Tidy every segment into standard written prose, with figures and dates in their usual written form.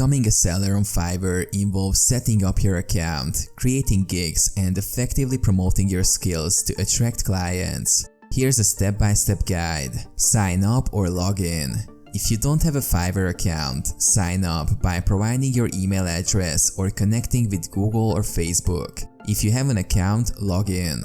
Becoming a seller on Fiverr involves setting up your account, creating gigs, and effectively promoting your skills to attract clients. Here's a step-by-step guide. Sign up or log in. If you don't have a Fiverr account, sign up by providing your email address or connecting with Google or Facebook. If you have an account, log in.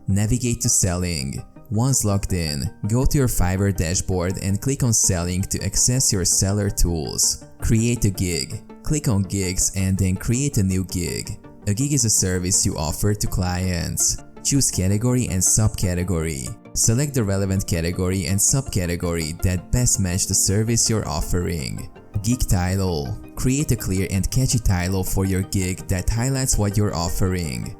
Navigate to Selling. Once logged in, go to your Fiverr dashboard and click on Selling to access your seller tools. Create a gig. Click on Gigs and then create a new gig. A gig is a service you offer to clients. Choose category and subcategory. Select the relevant category and subcategory that best match the service you're offering. Gig title. Create a clear and catchy title for your gig that highlights what you're offering.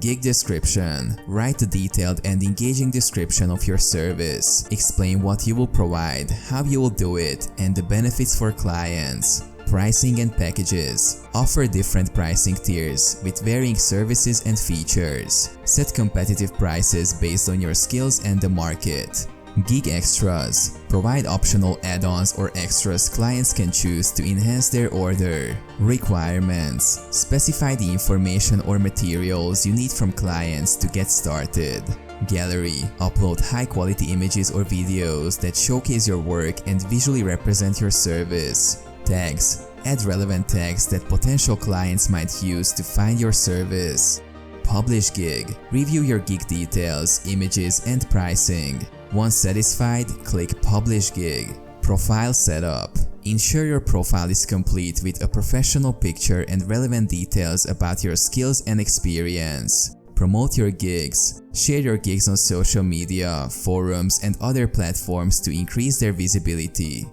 Gig description. Write a detailed and engaging description of your service. Explain what you will provide, how you will do it, and the benefits for clients. Pricing and packages. Offer different pricing tiers with varying services and features. Set competitive prices based on your skills and the market. Gig extras. Provide optional add-ons or extras clients can choose to enhance their order. Requirements. Specify the information or materials you need from clients to get started. Gallery. Upload high-quality images or videos that showcase your work and visually represent your service. Tags. Add relevant tags that potential clients might use to find your service. Publish gig. Review your gig details, images, and pricing. Once satisfied, click Publish Gig. Profile setup. Ensure your profile is complete with a professional picture and relevant details about your skills and experience. Promote your gigs. Share your gigs on social media, forums, and other platforms to increase their visibility.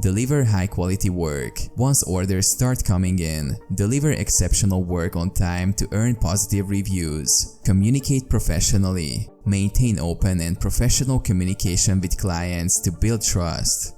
Deliver high-quality work. Once orders start coming in, deliver exceptional work on time to earn positive reviews. Communicate professionally. Maintain open and professional communication with clients to build trust.